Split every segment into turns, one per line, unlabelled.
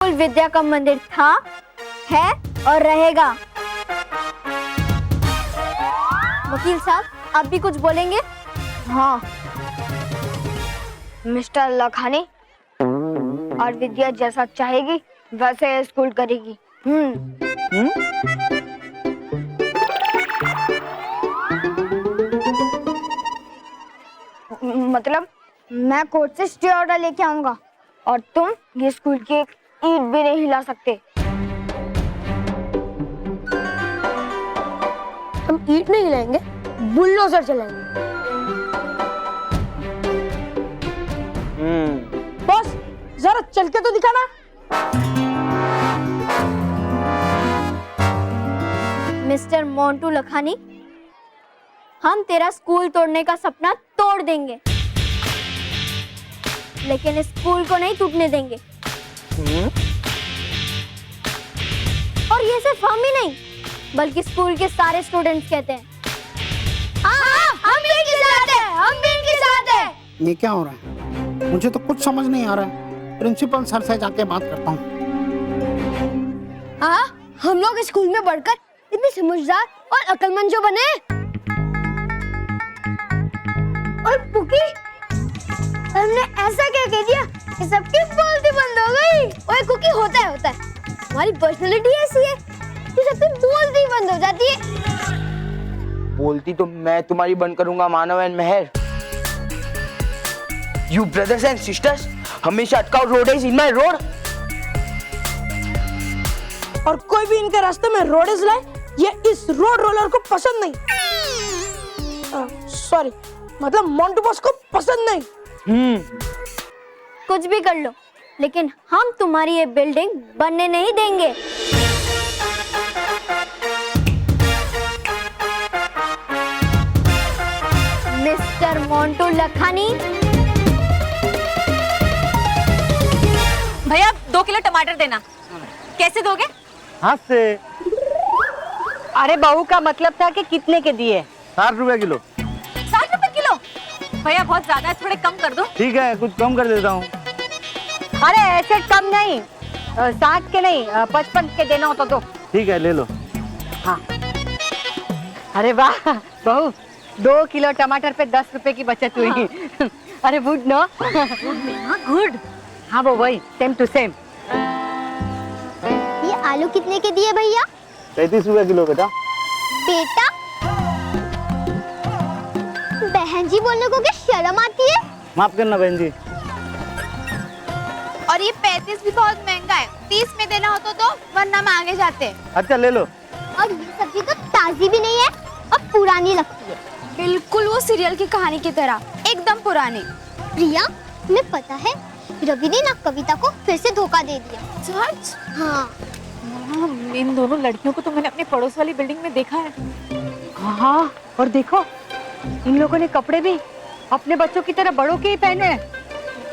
School विद्या का मंदिर था, है और रहेगा। वकील साहब, आप भी कुछ बोलेंगे?
हाँ, मिस्टर लखानी और विद्या जैसा चाहेगी वैसे स्कूल करेगी। मतलब मैं कोर्ट से स्टे ऑर्डर लेके आऊंगा और तुम ये स्कूल की एक ईंट भी नहीं हिला सकते।
हम ईंट नहीं हिलाएंगे, बुलडोजर चलाएंगे। बॉस, जरा चल के तो दिखाना।
मिस्टर मोंटू लखानी, हम तेरा स्कूल तोड़ने का सपना तोड़ देंगे, लेकिन इस स्कूल को नहीं टूटने देंगे। और ये सिर्फ हम ही नहीं, बल्कि स्कूल के सारे स्टूडेंट्स कहते हैं।
हम भी इनके साथ हैं, हम भी इनके साथ हैं।
ये क्या हो रहा है? मुझे तो कुछ समझ नहीं आ रहा है। प्रिंसिपल सर से जाके बात करता हूँ।
हम लोग स्कूल में बढ़कर इतने समझदार और अक्लमंद जो बने। और पुकी, हमने ऐसा क्या कह दिया कि सबकी बोलती बंद हो गई। ओए कुकी, होता है। हमारी पर्सनालिटी ऐसी है कि सबकी बोलती बंद हो जाती है।
बोलती तो मैं तुम्हारी बंद करूंगा Manav and Mehar. You brothers and sisters, हमेशा अटकाओ road is in my road.
और कोई भी इनके रास्ते में रोडेज लाए, ये इस रोड रोलर को पसंद नहीं। सॉरी, मतलब मोंटू बॉस को पसंद नहीं।
कुछ भी कर लो, लेकिन हम तुम्हारी ये बिल्डिंग बनने नहीं देंगे। मिस्टर मोंटू लखानी।
भैया 2 किलो टमाटर देना। कैसे दोगे?
हाथ से।
अरे बहू का मतलब था कि कितने के दिए?
60 रुपए किलो।
60 रुपए किलो? भैया बहुत ज्यादा है, थोड़े कम कर दो।
ठीक है, कुछ कम कर देता हूँ।
अरे ऐसे कम नहीं, 60 के नहीं, 55 के देना हो तो दो।
ठीक है, ले लो।
हाँ। अरे वाह बहू, 2 किलो टमाटर पे 10 रुपए की बचत हुई। हाँ। अरे गुड नो? गुड। हाँ वो वही, सेम टू सेम।
ये आलू कितने के दिए भैया?
33 रुपए किलो बेटा।
बेटा, बहन जी बोलने को क्या शर्म आती है?
माफ करना बहन जी।
और ये 35 भी बहुत महंगा है, 30 में देना हो तो दो, वरना हम आगे जाते हैं।
अच्छा ले लो।
और ये सब्जी तो ताजी भी नहीं है और पुरानी लगती है।
बिल्कुल वो सीरियल की कहानी की तरह, एकदम पुरानी।
प्रिया, तुम्हें पता है रवि ने ना कविता को फिर से धोखा दे दिया।
सच?
हाँ।
इन दोनों लड़कियों को तो मैंने अपने पड़ोस वाली बिल्डिंग में देखा है।
हाँ, और देखो इन लोगों ने कपड़े भी अपने बच्चों की तरह बड़ों के ही पहने हैं।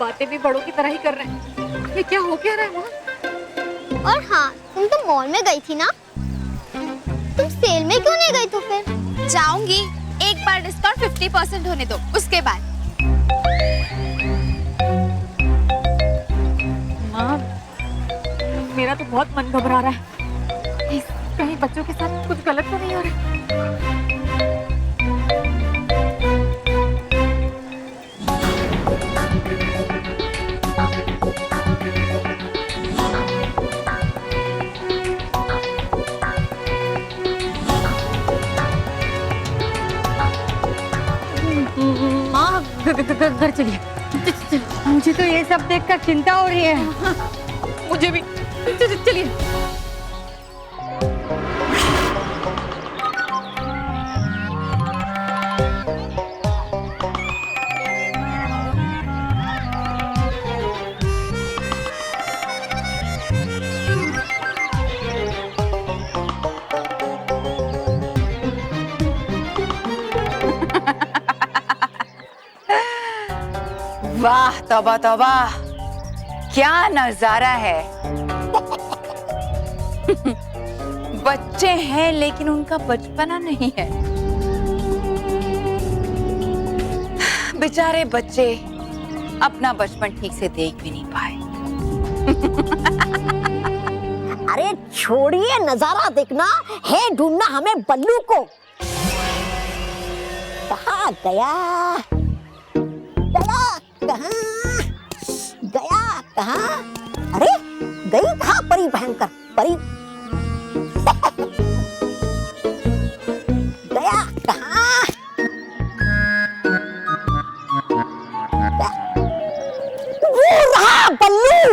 बातें भी बड़ों की तरह ही कर रहे हैं। ये क्या हो क्या रहा है वहाँ?
और हाँ, तुम तो मॉल में गई थी ना? तुम सेल में क्यों नहीं गई तो फिर?
जाऊंगी, एक बार डिस्काउंट 50% होने दो, उसके बाद। माँ, मेरा तो बहुत मन घबरा रहा है। कहीं बच्चों के साथ कुछ गलत तो नहीं हो रहा?
माँ घर चलिए। मुझे तो ये सब देखकर चिंता हो रही है।
मुझे भी। चलिए।
वाह तौबा तौबा, क्या नजारा है। बच्चे हैं लेकिन उनका बचपना नहीं है। बेचारे बच्चे अपना बचपन ठीक से देख भी नहीं पाए।
छोड़िए नजारा देखना है, ढूंढना हमें बल्लू को। कहाँ गया गया कहाँ गया कहाँ? अरे गई कहाँ परी भयंकर परी? गया कहाँ? वो रहा बल्लू।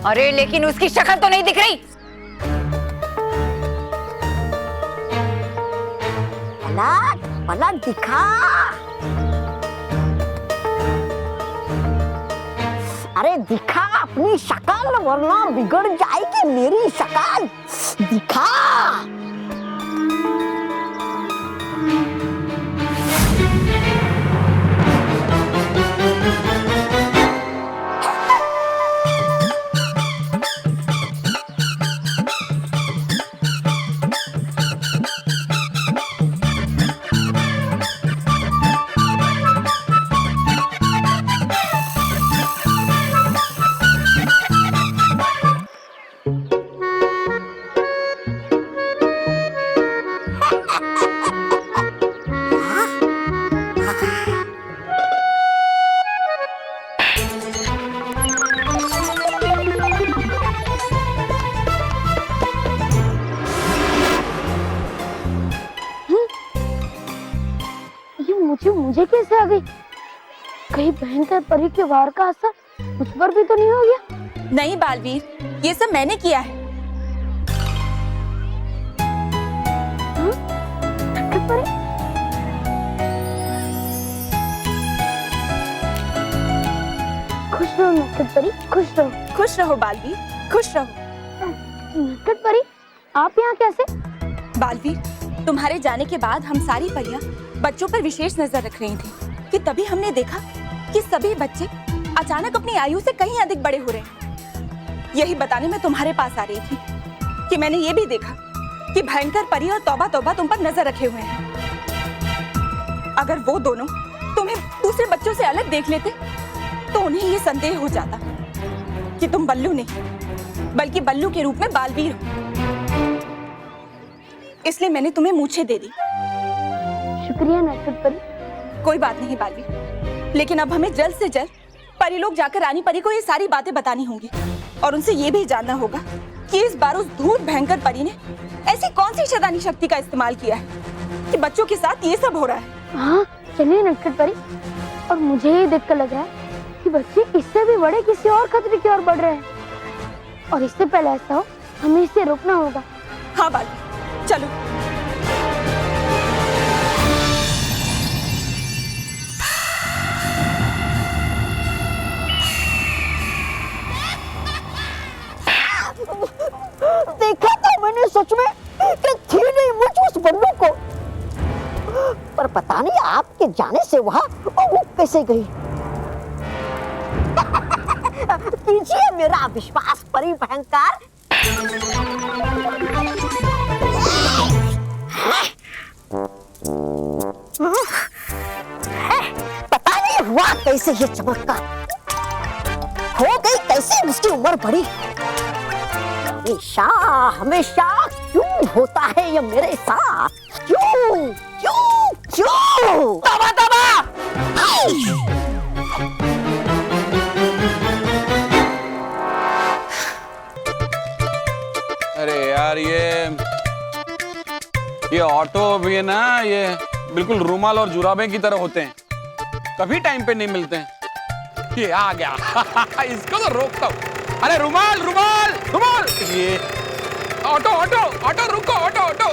अरे लेकिन उसकी शक्ल तो नहीं दिख रही।
पलट पलट दिखा। अरे दिखा अपनी शक्ल, वरना बिगड़ जाएगी मेरी शक्ल। दिखा।
मुझे कैसे आ गई? कहीं भयंकर परी के वार का असर मुझ पर भी तो नहीं हो गया?
नहीं बालवीर, ये सब मैंने किया है।
परी? खुश रहो नटखट परी, खुश रहो।
खुश रहो बालवीर, खुश रहो।
नटखट परी, आप यहाँ कैसे?
बालवीर, तुम्हारे जाने के बाद हम सारी परियां बच्चों पर विशेष नजर रख रही थी कि तभी हमने देखा कि सभी बच्चे अचानक अपनी आयु से कहीं अधिक बड़े हो रहे हैं। यही बताने में तुम्हारे पास आ रही थी कि मैंने ये भी देखा कि भयंकर परी और तौबा तौबा तुम पर नजर रखे हुए हैं। अगर वो दोनों तुम्हें दूसरे बच्चों से अलग देख लेते तो उन्हें ये संदेह हो जाता कि तुम बल्लू नहीं बल्कि बल्लू के रूप में बालवीर हो। इसलिए मैंने तुम्हें मूछें दे दी।
शुक्रिया नटखट परी।
कोई बात नहीं बालवीर, लेकिन अब हमें जल्द से जल्द परी लोग जाकर रानी परी को ये सारी बातें बतानी होंगी और उनसे ये भी जानना होगा कि इस बार उस धूर्त भयंकर परी ने ऐसी कौन सी शैतानी शक्ति का इस्तेमाल किया है कि बच्चों के साथ ये सब हो रहा है।
हाँ चलिए नटखट परी। और मुझे ये देखकर लग रहा है कि बच्चे इससे भी बड़े किसी और खतरे की ओर बढ़ रहे हैं और इससे पहले ऐसा हो हमें इसे रोकना होगा।
हाँ बालवीर, चलो।
देखा था मैंने सच में कि थी नहीं मुझ उस बल्लू को, पर पता नहीं आपके जाने से वहाँ वो कैसे गई। कीजिए मेरा विश्वास परी भयंकर। पता नहीं हुआ कैसे ये चमत्कार, हो गई कैसे उसकी उम्र बढ़ी। हमेशा हमेशा क्यों होता है ये मेरे साथ? क्यों क्यों क्यों? तौबा तौबा!
अरे यार ये ऑटो भी है ना, ये बिल्कुल रुमाल और जुराबे की तरह होते हैं, कभी टाइम पे नहीं मिलते हैं। ये आ गया। इसको तो रोकता हूँ। अरे रुमाल रुमाल रुमाल, ये ऑटो ऑटो ऑटो रुको, ऑटो ऑटो।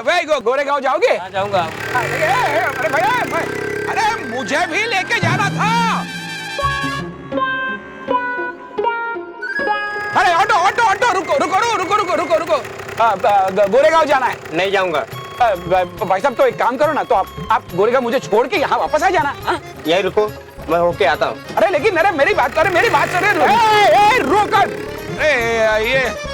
वे गोरेगांव जाओगे?
जाऊंगा।
अरे भैया, अरे मुझे भी लेके जाना था। अरे ऑटो ऑटो ऑटो, रुको रुको रुको रुको रुको रुको, गोरेगांव जाना है।
नहीं जाऊंगा।
भाई साहब तो एक काम करो ना, तो आप गोरेगांव मुझे छोड़ के यहाँ वापस आ जाना।
यही रुको, मैं होके आता हूँ।
अरे लेकिन अरे मेरी बात करे, मेरी बात सुने। रोक, ये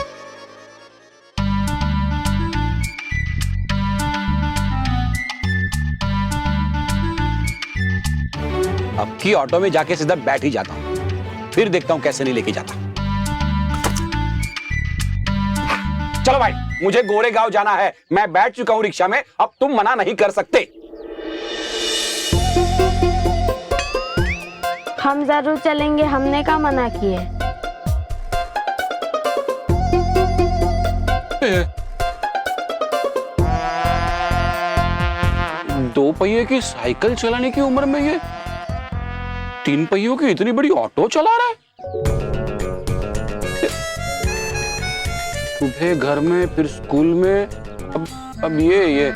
अब की ऑटो में जाके सीधा बैठ ही जाता हूँ, फिर देखता हूँ कैसे नहीं लेके जाता। चलो भाई, मुझे गोरेगांव जाना है, मैं बैठ चुका हूँ रिक्शा में, अब तुम मना नहीं कर सकते।
हम जरूर चलेंगे, हमने क्या मना किए।
दो पहिए की साइकिल चलाने की उम्र में ये 3 पहियों की इतनी बड़ी ऑटो चला रहा है। सुबह घर में, फिर स्कूल में, अब ये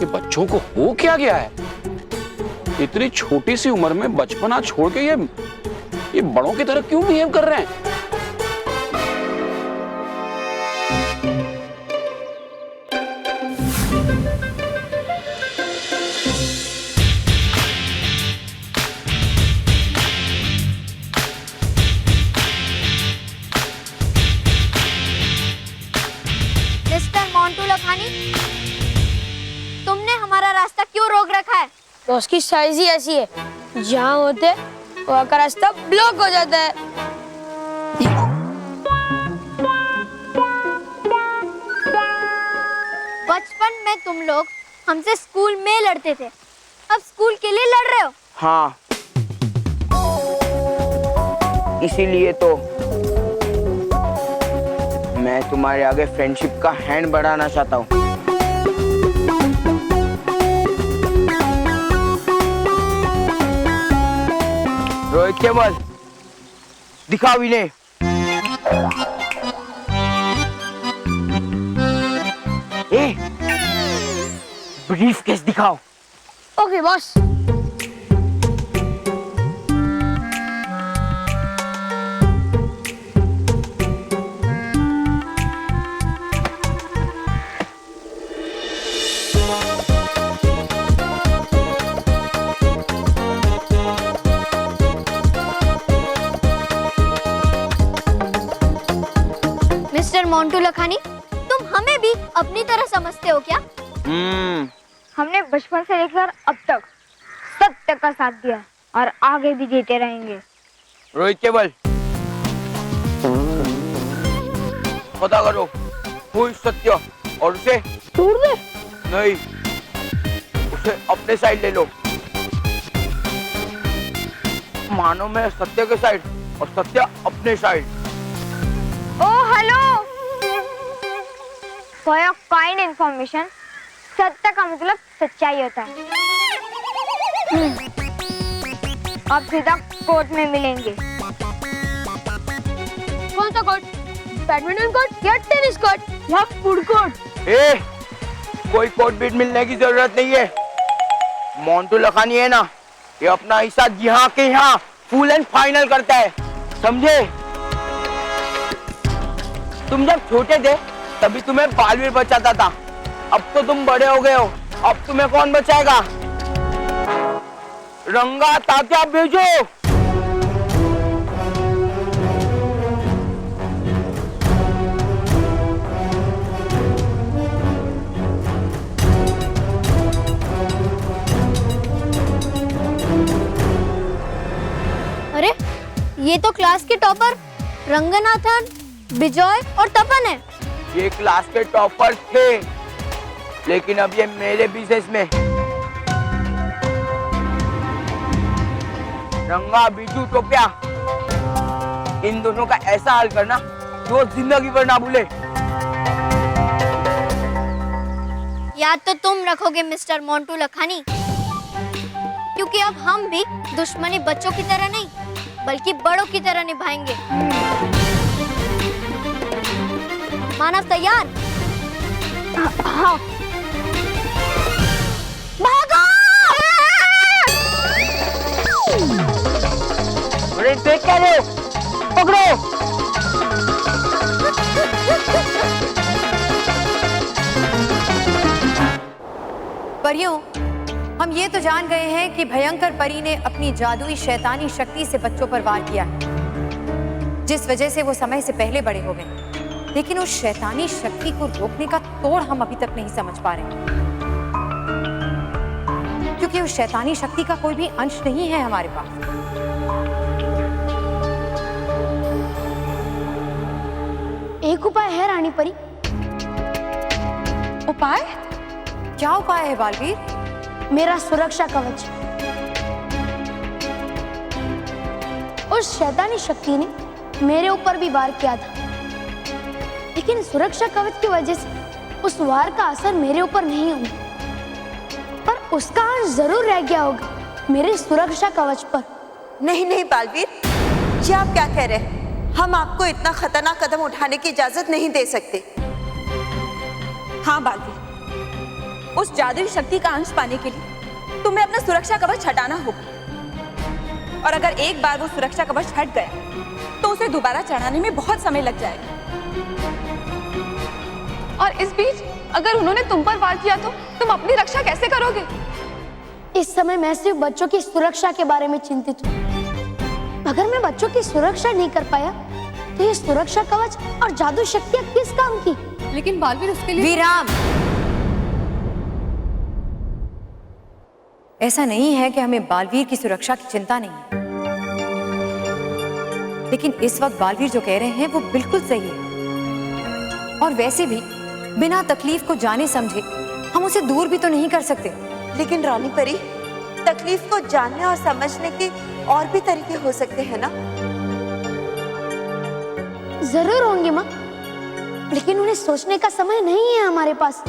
बच्चों को हो क्या गया है? इतनी छोटी सी उम्र में बचपना छोड़ के ये बड़ों की तरह क्यों बिहेव कर रहे हैं?
मिस्टर मोंटू लखानी, तुमने हमारा रास्ता क्यों रोक रखा है?
तो उसकी साइज ही ऐसी है, जहाँ होते वहाँ का रास्ता ब्लॉक हो जाता है।
बचपन में तुम लोग हमसे स्कूल में लड़ते थे, अब स्कूल के लिए लड़ रहे हो।
हाँ, इसीलिए तो मैं तुम्हारे आगे फ्रेंडशिप का हैंड बढ़ाना चाहता हूँ। रोहित केवल दिखाओ इन्हें। ब्रीफकेस दिखाओ।
Okay boss.
Mister Montu Lakhani, तुम हमें भी अपनी तरह समझते हो क्या?
हमने बचपन से लेकर अब तक सत्य का साथ दिया और आगे भी देते रहेंगे।
रोहित केवल पता करो कोई सत्य और उसे
तोड़ दे।
नहीं, उसे अपने साइड ले लो। मानो मैं सत्य के साइड और सत्य अपने side.
Oh hello, for your kind information, सत्य का मतलब सच्चाई होता है। अब सीधा कोर्ट में मिलेंगे।
कौन सा कोर्ट? बैडमिंटन कोर्ट या टेनिस कोर्ट या फूड कोर्ट?
कोई कोर्ट बीट मिलने की जरूरत नहीं है। मोंटू लखानी है ना, ये अपना हिस्सा यहाँ के यहाँ फुल एंड फाइनल करता है, समझे? तुम जब छोटे थे तभी तुम्हें बालवीर बचाता था, अब तो तुम बड़े हो गए हो, अब तुम्हें कौन बचाएगा? रंगा तात्या भेजो।
अरे ये तो क्लास के टॉपर रंगनाथन, विजय और तपन है।
ये क्लास के टॉपर थे, लेकिन अब ये मेरे बिजनेस में। रंगा, बीजू, टोपिया, इन दोनों का ऐसा हाल करना कि वो जिंदगी भर ना भूले।
याद तो तुम रखोगे मिस्टर मोंटू लखानी, क्योंकि अब हम भी दुश्मनी बच्चों की तरह नहीं बल्कि बड़ों की तरह निभाएंगे। मानव तैयार?
हाँ।
भागो!
अरे देख क्या लो, पकड़ो।
परियों, हम ये तो जान गए हैं कि भयंकर परी ने अपनी जादुई शैतानी शक्ति से बच्चों पर वार किया है, जिस वजह से वो समय से पहले बड़े हो गए। लेकिन उस शैतानी शक्ति को रोकने का तोड़ हम अभी तक नहीं समझ पा रहे, क्योंकि उस शैतानी शक्ति का कोई भी अंश नहीं है हमारे पास।
एक उपाय है रानी परी।
उपाय?
क्या उपाय है बालवीर?
मेरा सुरक्षा कवच। उस शैतानी शक्ति ने मेरे ऊपर भी वार किया था, लेकिन सुरक्षा कवच की वजह से उस वार का असर मेरे ऊपर नहीं हुआ, पर उसका अंश जरूर रह गया होगा मेरे सुरक्षा कवच पर।
नहीं नहीं बालवीर, ये आप क्या कह रहे हैं? हम आपको इतना खतरनाक कदम उठाने की इजाजत नहीं दे सकते।
हाँ बालवीर, उस जादुई शक्ति का अंश पाने के लिए तुम्हें अपना सुरक्षा कवच हटाना होगा, और अगर एक बार वो सुरक्षा कवच हट गया तो उसे दोबारा चढ़ाने में बहुत समय लग जाएगा।
और इस बीच अगर उन्होंने तुम पर वार किया तो तुम अपनी रक्षा कैसे करोगे?
इस समय मैं सिर्फ बच्चों की सुरक्षा के बारे में चिंतित हूँ। अगर मैं बच्चों की सुरक्षा नहीं कर पाया तो ये सुरक्षा कवच और जादू शक्तियाँ किस काम की?
लेकिन बालवीर उसके लिए
विराम। ऐसा नहीं है कि हमें बालवीर की सुरक्षा की चिंता नहीं है, लेकिन इस वक्त बालवीर जो कह रहे हैं वो बिल्कुल सही है। और वैसे भी बिना तकलीफ को जाने समझे हम उसे दूर भी तो नहीं कर सकते।
लेकिन रानी परी, तकलीफ को जानने और समझने के और भी तरीके हो सकते हैं ना?
जरूर होंगे माँ, लेकिन उन्हें सोचने का समय नहीं है हमारे पास।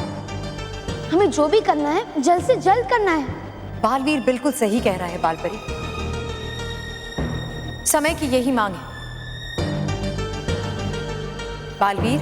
हमें जो भी करना है जल्द से जल्द करना है।
बालवीर बिल्कुल सही कह रहा है बालपरी, समय की यही मांग है। बालवीर,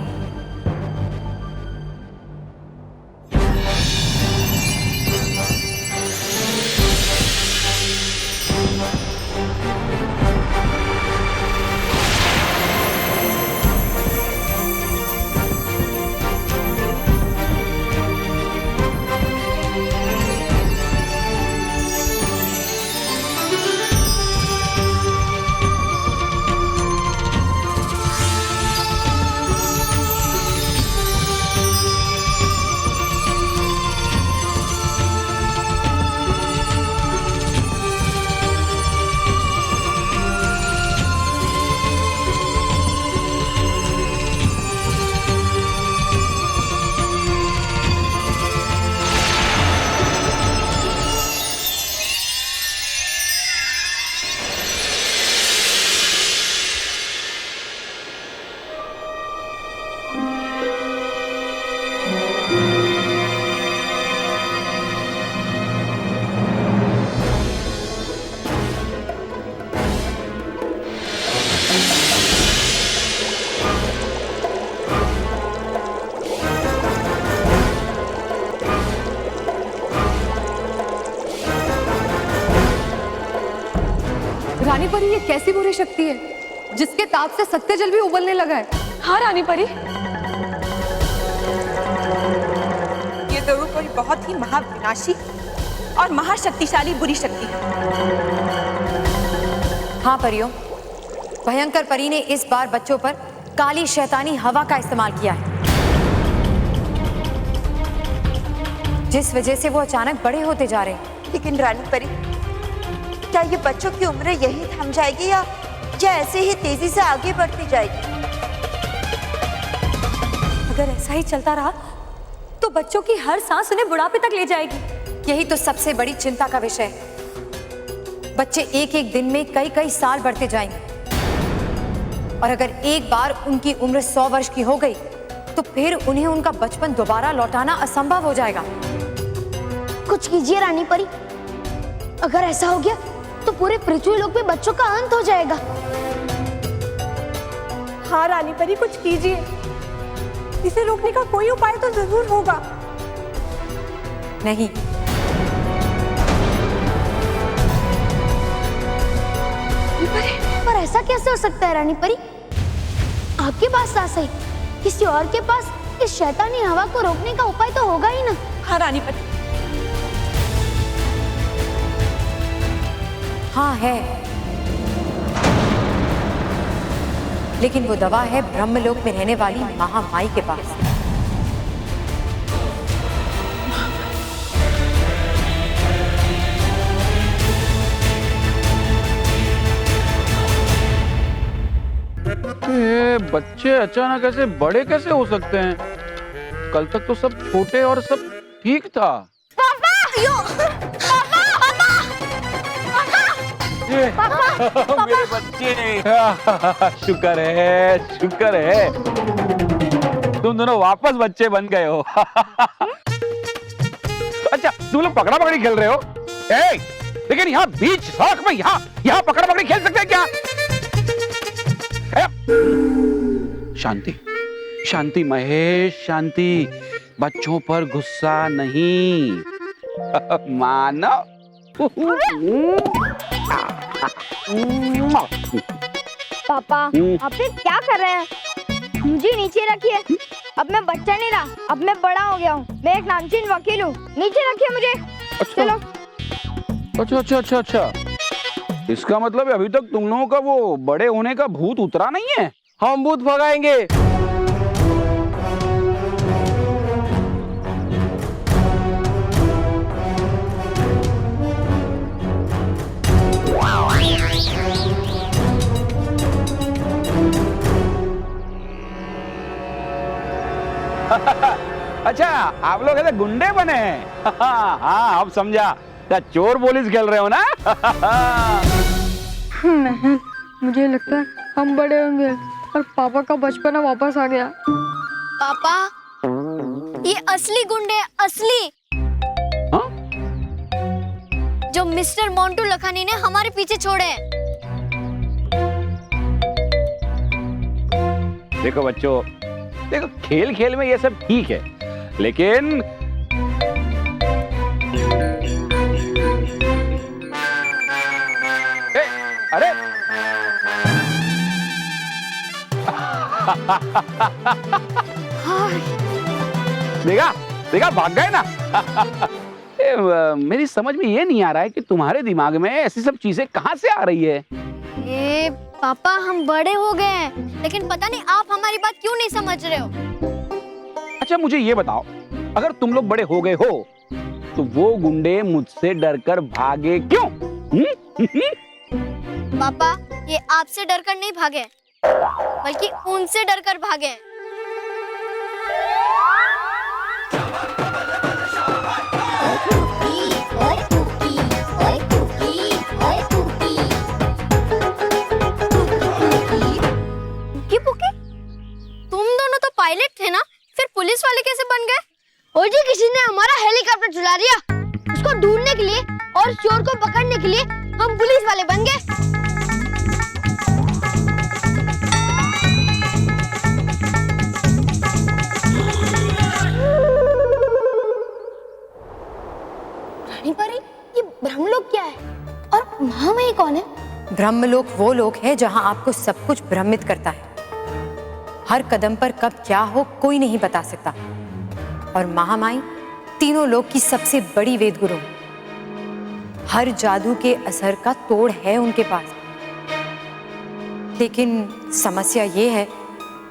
रानी परी, ये कैसी बुरी शक्ति है जिसके ताप से सत्य जल भी उबलने लगा है?
हाँ रानी परी, ये जरूर कोई बहुत ही महाविनाशी और महाशक्तिशाली बुरी शक्ति है।
हाँ परियों, भयंकर परी ने इस बार बच्चों पर काली शैतानी हवा का इस्तेमाल किया है, जिस वजह से वो अचानक बड़े होते जा रहे हैं।
लेकिन रानी परी, क्या ये बच्चों की उम्र यही थम जाएगी या ऐसे ही तेजी से आगे बढ़ती जाएगी?
अगर ऐसा ही चलता रहा तो बच्चों की हर सांस उन्हें बुढ़ापे तक ले जाएगी। यही तो सबसे बड़ी चिंता का विषय है। बच्चे एक एक दिन में कई कई साल बढ़ते जाएंगे, और अगर एक बार उनकी उम्र 100 वर्ष की हो गई तो फिर उन्हें उनका बचपन दोबारा लौटाना असंभव हो जाएगा।
कुछ कीजिए रानी परी, अगर ऐसा हो गया तो पूरे पृथ्वी लोक पे बच्चों का अंत हो जाएगा।
हाँ रानी परी, कुछ कीजिए, इसे रोकने का कोई उपाय तो जरूर होगा।
नहीं,
पर ऐसा कैसे हो सकता है रानी परी? आपके पास सांस है, किसी और के पास इस शैतानी हवा को रोकने का उपाय तो होगा ही ना।
हाँ रानी परी,
हाँ है, लेकिन वो दवा है ब्रह्मलोक में रहने वाली महामाई के पास।
ये बच्चे अचानक ऐसे बड़े कैसे हो सकते हैं? कल तक तो सब छोटे और सब ठीक था।
पापा यो पापा
मेरे बच्चे। शुक्र है तुम दोनों वापस बच्चे बन गए हो। अच्छा तुम लोग पकड़ा पकड़ी खेल रहे हो? लेकिन यहाँ बीच सड़क में यहाँ पकड़ा पकड़ी खेल सकते हैं क्या? शांति शांति महेश शांति, बच्चों पर गुस्सा नहीं। मानो
पापा आप ये क्या कर रहे हैं? मुझे नीचे रखिए। अब मैं बच्चा नहीं रहा, अब मैं बड़ा हो गया हूँ। मैं एक नामचीन वकील हूँ। नीचे रखिए मुझे। चलो।
अच्छा। इसका मतलब है अभी तक तुम लोगों का वो बड़े होने का भूत उतरा नहीं है?
हम भूत भगाएंगे।
अच्छा आप लोग ऐसे गुंडे बने हैं। हाँ अब समझा, क्या चोर पुलिस खेल रहे हो ना?
मुझे लगता है हम बड़े होंगे और पापा का बचपना वापस आ गया।
पापा ये असली गुंडे, असली।
हाँ?
जो मिस्टर मोंटू लखानी ने हमारे पीछे छोड़े हैं।
देखो बच्चों, देखो खेल खेल में ये सब ठीक है, लेकिन अरे देखा भाग गए ना। मेरी समझ में ये नहीं आ रहा है कि तुम्हारे दिमाग में ऐसी सब चीजें कहाँ से आ रही है।
ए पापा हम बड़े हो गए हैं, लेकिन पता नहीं आप हमारी बात क्यों नहीं समझ रहे हो।
अच्छा मुझे ये बताओ, अगर तुम लोग बड़े हो गए हो तो वो गुंडे मुझसे डरकर भागे क्यों?
पापा ये आपसे डरकर नहीं भागे, बल्कि उनसे डरकर भागे। तुम दोनों तो पायलट थे ना, फिर पुलिस वाले कैसे बन गए?
और जी किसी ने हमारा हेलीकॉप्टर चुरा दिया। उसको ढूंढने के लिए और चोर को पकड़ने के लिए हम पुलिस वाले बन गए। रानी परी, ये ब्रह्मलोक क्या है और महामाई कौन है?
ब्रह्मलोक वो लोक है जहां आपको सब कुछ भ्रमित करता है। हर कदम पर कब क्या हो कोई नहीं बता सकता। और महामाई तीनों लोक की सबसे बड़ी वेद गुरु, हर जादू के असर का तोड़ है उनके पास। लेकिन समस्या ये है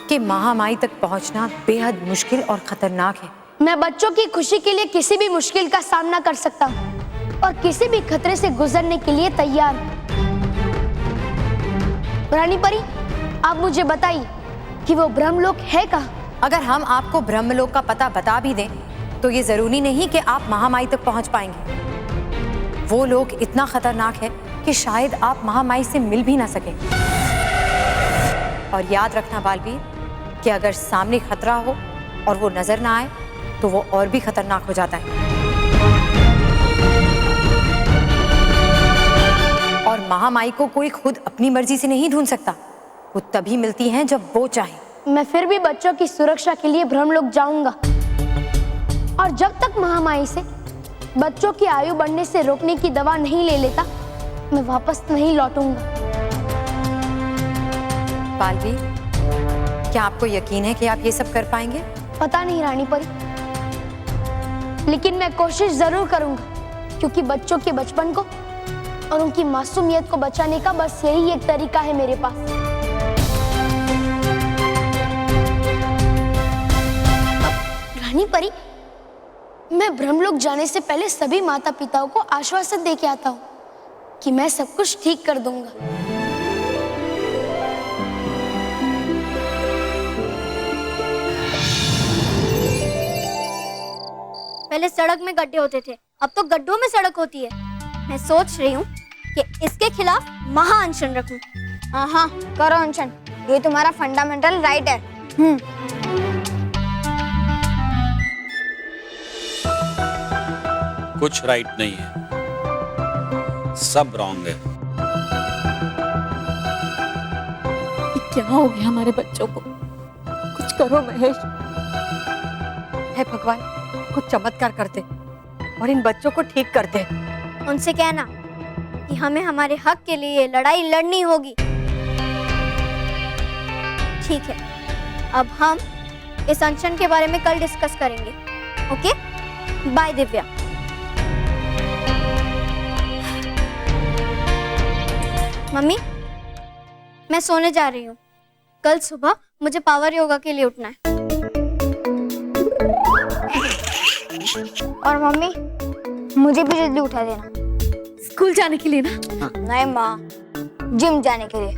कि महामाई तक पहुंचना बेहद मुश्किल और खतरनाक है।
मैं बच्चों की खुशी के लिए किसी भी मुश्किल का सामना कर सकता हूँ और किसी भी खतरे से गुजरने के लिए तैयार हूँ। रानी परी, आप मुझे बताइए कि वो ब्रह्मलोक है कहाँ?
अगर हम आपको ब्रह्मलोक का पता बता भी दें तो ये जरूरी नहीं कि आप महामाई तक पहुंच पाएंगे। वो लोक इतना खतरनाक है कि शायद आप महामाई से मिल भी ना सके। और याद रखना बालवीर कि अगर सामने खतरा हो और वो नजर ना आए तो वो और भी खतरनाक हो जाता है। और महामाई को कोई खुद अपनी मर्जी से नहीं ढूंढ सकता, वो तभी मिलती हैं जब वो चाहे।
मैं फिर भी बच्चों की सुरक्षा के लिए ब्रह्मलोक जाऊंगा और जब तक महामाई से बच्चों की आयु बढ़ने से रोकने की दवा नहीं ले लेता, मैं वापस नहीं लौटूंगा।
बालवीर, क्या आपको यकीन है कि आप ये सब कर पाएंगे?
पता नहीं रानी परी, लेकिन मैं कोशिश जरूर करूंगा, क्योंकि बच्चों के बचपन को और उनकी मासूमियत को बचाने का बस यही एक तरीका है मेरे पास। रानी परी, मैं ब्रह्मलोक जाने से पहले सभी माता पिताओं को आश्वासन दे के आता हूँ कि मैं सब कुछ ठीक कर दूंगा।
पहले सड़क में गड्ढे होते थे, अब तो गड्ढों में सड़क होती है। मैं सोच रही हूँ कि इसके खिलाफ महा अनशन रखूं।
हाँ करो अनशन, ये तुम्हारा फंडामेंटल राइट है।
कुछ राइट नहीं है, सब रॉन्ग है।
क्या हो गया हमारे बच्चों को? कुछ करो महेश।
हे भगवान, कुछ चमत्कार करते और इन बच्चों को ठीक करते।
उनसे कहना कि हमें हमारे हक के लिए लड़ाई लड़नी होगी। ठीक है, अब हम इस अनशन के बारे में कल डिस्कस करेंगे। Okay, bye Divya. मम्मी, मैं सोने जा रही हूँ। कल सुबह मुझे पावर योगा के लिए उठना है।
और मम्मी, मुझे भी जल्दी उठा देना।
स्कूल जाने के लिए ना?
नहीं माँ, जिम जाने के लिए।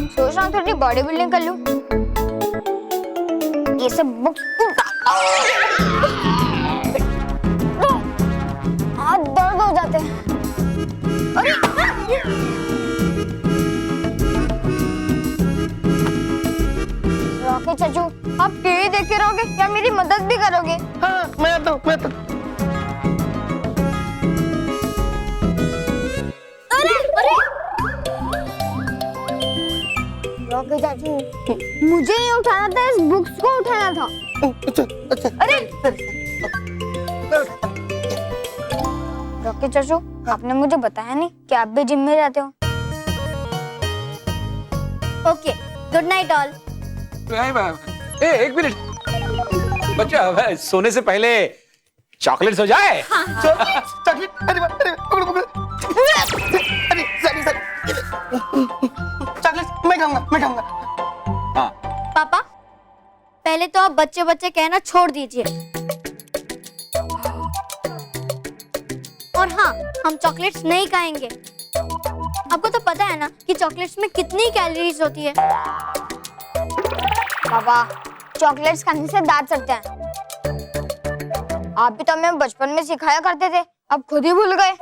सोच रहा हूँ थोड़ी बॉडी बिल्डिंग कर लूँ। ये सब बुक्स हाथ दर्द हो जाते हैं। अरे रॉकी चाचू, आप टीवी देख के रहोगे या मेरी मदद भी करोगे?
हाँ, मैं आता हूँ।
रॉकी चाचू, मुझे नहीं उठाना था, इस बुक्स को उठाना था।
अच्छा।
अरे रॉकी चाचू, आपने मुझे बताया नहीं कि आप भी जिम में जाते हो।
Okay, good night all.
एक मिनट बच्चा, सोने से पहले चॉकलेट्स हो जाए।
चॉकलेट, अरे पकड़। अरे सॉरी। चॉकलेट मैं खाऊंगा।
हाँ।
पापा, पहले तो आप बच्चे बच्चे कहना छोड़ दीजिए। और हाँ, हम चॉकलेट्स नहीं खाएंगे। आपको तो पता है ना कि चॉकलेट्स में कितनी कैलोरीज होती है।
पापा, चॉकलेट्स खाने से दांत सड़ते हैं। आप भी तो हमें बचपन में सिखाया करते थे, अब खुद ही भूल गए।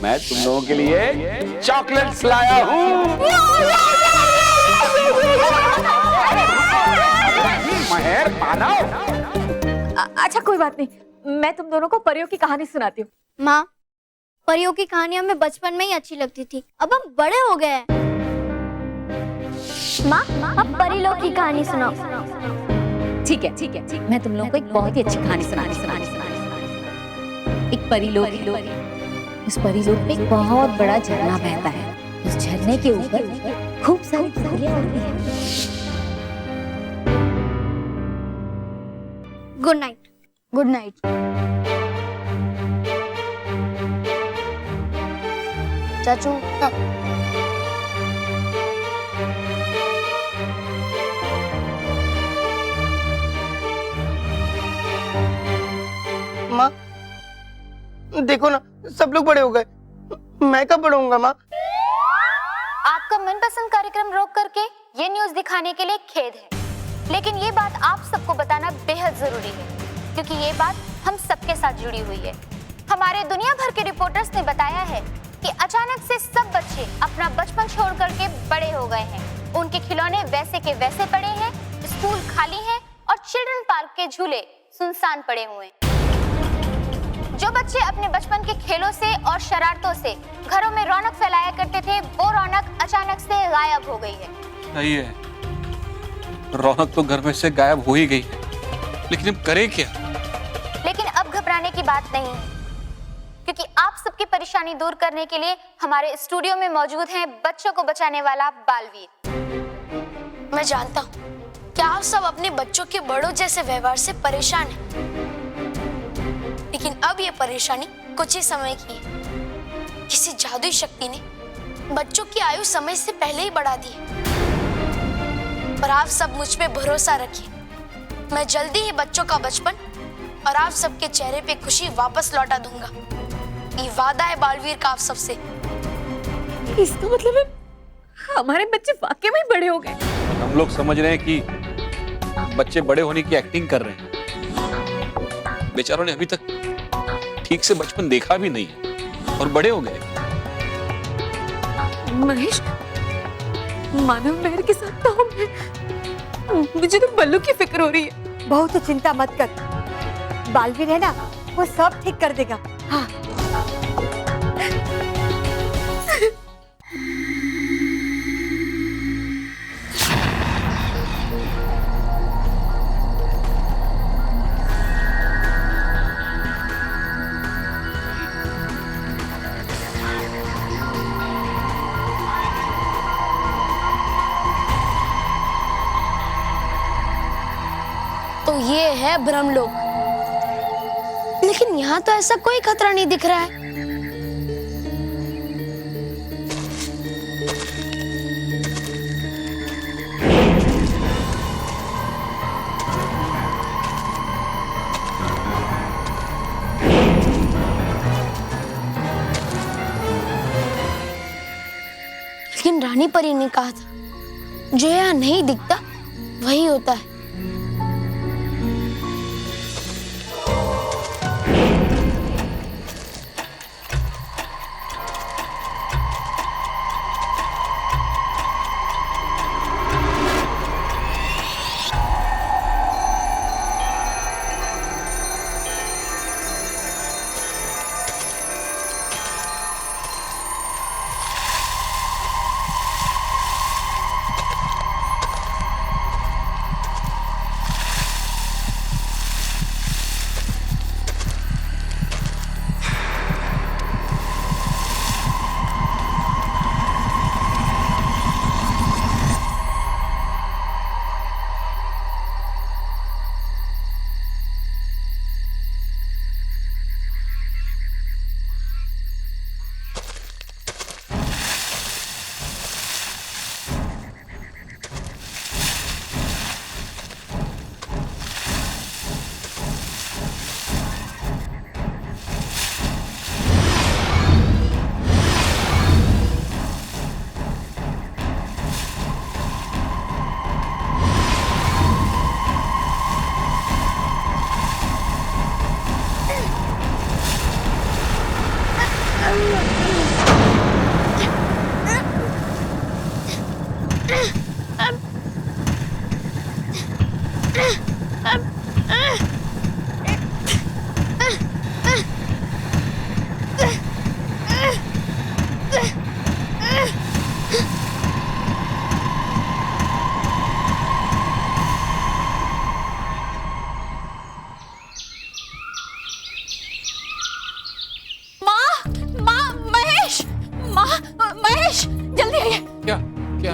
मैं तुम लोगों के लिए चॉकलेट्स लाया हूँ। महर पाना।
अच्छा कोई बात नहीं, मैं तुम दोनों को परियों की कहानी सुनाती हूँ।
माँ, परियों की कहानी हमें बचपन में ही अच्छी लगती थी, अब हम बड़े हो गए हैं। माँ, अब परी लोग की कहानी सुनाओ।
ठीक है। मैं तुम लोगों को एक बहुत ही अच्छी कहानी सुनानी। एक परी लोग है। उस परी लोग में एक बहुत बड़ा झरना बहता है। उस झरने के ऊपर खूब सारी परियां उड़ती हैं।
Good night.
Good night. चाचू,
माँ देखो ना, सब लोग बड़े हो गए, मैं कब बड़ा होऊंगा माँ?
आपका मनपसंद कार्यक्रम रोक करके ये न्यूज़ दिखाने के लिए खेद है, लेकिन ये बात आप सबको बताना बेहद जरूरी है, क्योंकि ये बात हम सबके साथ जुड़ी हुई है। हमारे दुनिया भर के रिपोर्टर्स ने बताया है कि अचानक से सब बच्चे अपना बचपन छोड़ करके बड़े हो गए हैं। उनके खिलौने वैसे के वैसे पड़े हैं, स्कूल खाली है और चिल्ड्रन पार्क के झूले सुनसान पड़े हुए हैं। जो बच्चे अपने बचपन के खेलों से और शरारतों से घरों में रौनक फैलाया करते थे, वो रौनक अचानक से गायब हो गई है।
सही है, रौनक तो घर में से गायब हो ही गई है, लेकिन अब करें क्या?
लेकिन अब घबराने की बात नहीं है, क्योंकि आप सबकी परेशानी दूर करने के लिए हमारे स्टूडियो में मौजूद हैं बच्चों को बचाने वाला बालवीर।
मैं जानता हूँ कि आप सब अपने बच्चों के बड़ों जैसे व्यवहार से परेशान हैं, लेकिन अब ये परेशानी कुछ ही समय की है। किसी जादुई शक्ति ने बच्चों की आयु समय से पहले ही बढ़ा दी है। पर आप सब मुझ पे भरोसा रखिए, मैं जल्दी ही बच्चों का बचपन और आप सबके चेहरे पे खुशी वापस लौटा दूंगा। ये वादा है बालवीर का आप सबसे।
इसका मतलब है हमारे बच्चे वाकई में बड़े हो गए।
हम लोग समझ रहे हैं कि बच्चे बड़े होने की एक्टिंग कर रहे हैं। बेचारों ने अभी तक ठीक से बचपन देखा भी नहीं है और बड़े हो गए।
महेश, मानव मेहर के साथ तो हम हैं। मुझे तो बल्लू की फिक्र हो रही है।
बहुत चिंता मत कर, बालवीर है ना, वो सब ठीक कर देगा। हाँ।
तो ये है ब्रह्मलोक, लेकिन यहाँ तो ऐसा कोई खतरा नहीं दिख रहा है। लेकिन रानी परी ने कहा था जो यहाँ नहीं दिखता वही होता है।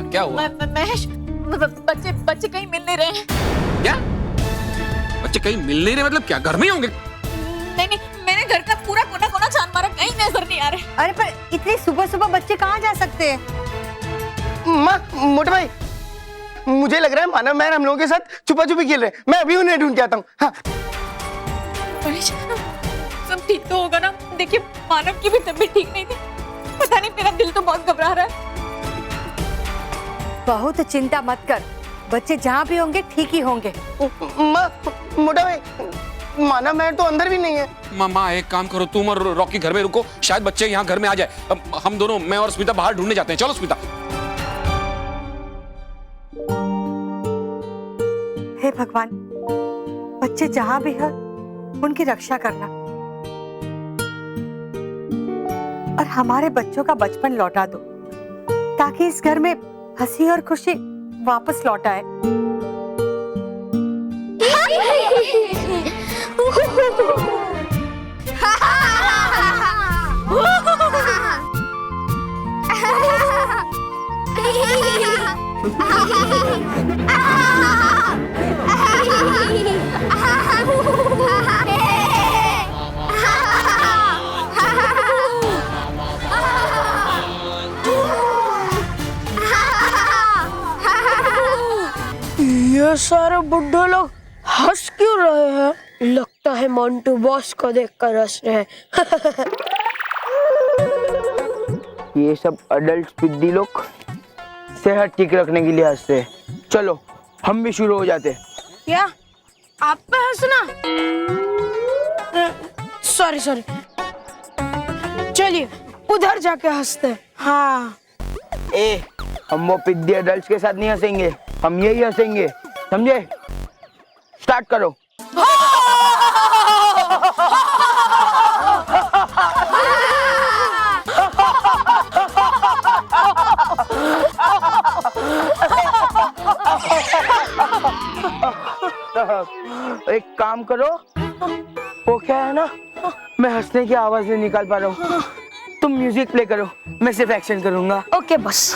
क्या हुआ?
महेश, बच्चे कहीं मिल नहीं रहे हैं।
क्या? बच्चे कहीं मिल नहीं रहे मतलब क्या घर में ही होंगे?
नहीं, मैंने घर का पूरा कोना कोना छान मारा, कहीं नजर नहीं आ रहे।
अरे पर इतनी सुबह सुबह बच्चे कहाँ जा सकते हैं?
माँ, मोटे भाई, मुझे लग रहा है मानव महर हम लोगों के साथ छुपा छुपी खेल रहे हैं। मैं अभी उन्हें ढूंढ के आता हूँ। हाँ।
महेश, सब ठीक तो होगा ना? देखिए, मानव की भी तबीयत ठीक नहीं थी। पता नहीं, मेरा दिल तो बहुत घबरा रहा है।
बहुत चिंता मत कर, बच्चे जहाँ भी होंगे ठीक ही होंगे।
माँ, मोटा भाई, मानव महर तो अंदर भी नहीं है।
मामा एक काम करो, तुम और रॉकी घर में रुको, शायद बच्चे यहाँ घर में आ जाए। हम दोनों, मैं और स्मिता बाहर ढूंढने जाते हैं। चलो स्मिता।
हे भगवान, बच्चे जहाँ भी हैं उनकी रक्षा करना और हमारे बच्चों का बचपन लौटा दो ताकि इस घर में हंसी और खुशी वापस लौट आए।
ये सारे बुड्ढे लोग हंस क्यों रहे हैं? लगता है मोंटू बॉस को देखकर हंस रहे हैं।
ये सब अडल्ट पिद्दी लोग सेहत ठीक रखने के लिए हंसते हैं। चलो हम भी शुरू हो जाते।
क्या आप पे हंसना? सॉरी सॉरी, चलिए उधर जाके हंसते हैं। हाँ
हम वो पिद्दी अडल्ट के साथ नहीं हंसेंगे, हम यही हंसेंगे, समझे? स्टार्ट करो। एक काम करो, वो क्या है ना, मैं हंसने की आवाज नहीं निकाल पा रहा हूँ, तुम म्यूजिक प्ले करो, मैं सिर्फ एक्शन करूंगा।
ओके बस।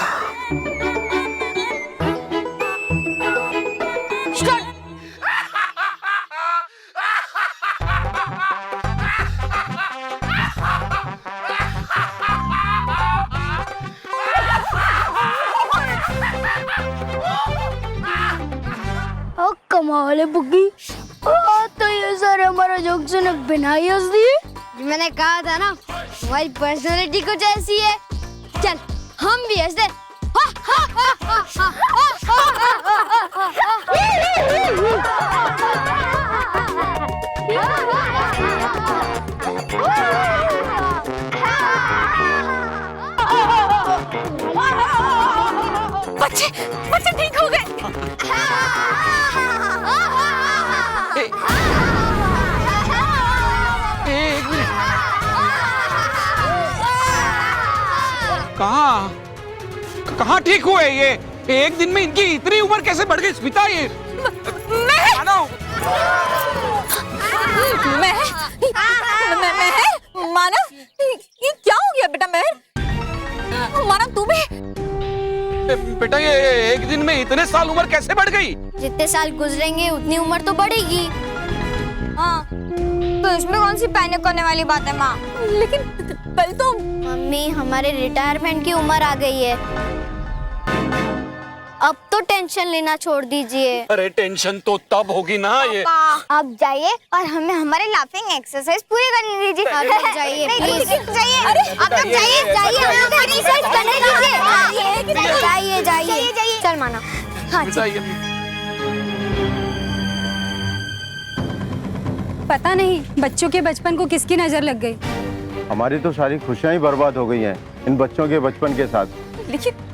कमाल है बुग्गी, तो ये सारे हमारा जोक सुने बिना ही हंस दिए। मैंने कहा था ना हमारी पर्सनालिटी कुछ ऐसी है। चल हम भी हंस दे।
बच्चे बच्चे ठीक हो गए।
कहाँ ठीक हुए ये? एक दिन में इनकी इतनी उम्र कैसे बढ़ गई स्मिता? ये
माना ये क्या हो गया बेटा? महर माना तू भी?
बेटा ये एक दिन में इतने साल उम्र कैसे बढ़ गई?
जितने साल गुजरेंगे उतनी उम्र तो बढ़ेगी।
हाँ, तो इसमें कौन सी पैनिक करने वाली बात है माँ?
लेकिन कल तो
मम्मी हमारे रिटायरमेंट की उम्र आ गई है, अब तो टेंशन लेना छोड़ दीजिए।
अरे टेंशन तो तब होगी ना ये।
आप जाइए और हमें हमारे लाफिंग एक्सरसाइज पूरी करने दीजिए।
आप लोग जाइए प्लीज।
जाइए, आप लोग जाइए जाइए, हम लोग एक्सरसाइज करने दीजिए।
जाइए जाइए, चल माना।
हाँ
पता नहीं बच्चों के बचपन को किसकी नजर लग गई।
हमारी तो सारी खुशियां ही बर्बाद हो गई हैं इन बच्चों के बचपन के साथ।
लेकिन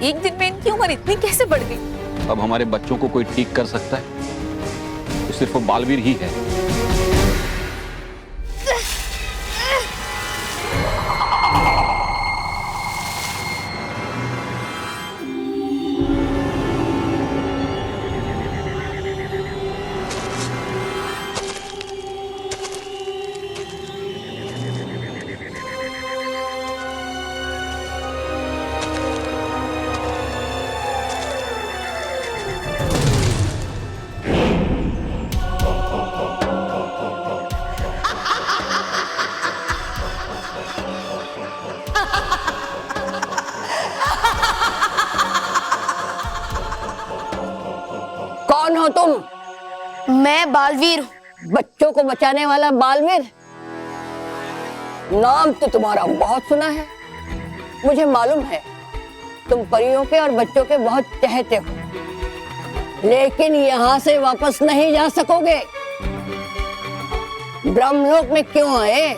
एक दिन में इनकी उम्र इतनी कैसे बढ़ गई?
अब हमारे बच्चों को कोई ठीक कर सकता है तो सिर्फ वो बालवीर ही है।
कौन हो तुम?
मैं बालवीर हूँ।
बच्चों को बचाने वाला बालवीर? नाम तो तुम्हारा बहुत सुना है, मुझे मालूम है तुम परियों के और बच्चों के बहुत चहेते हो, लेकिन यहाँ से वापस नहीं जा सकोगे। ब्रह्मलोक में क्यों आए?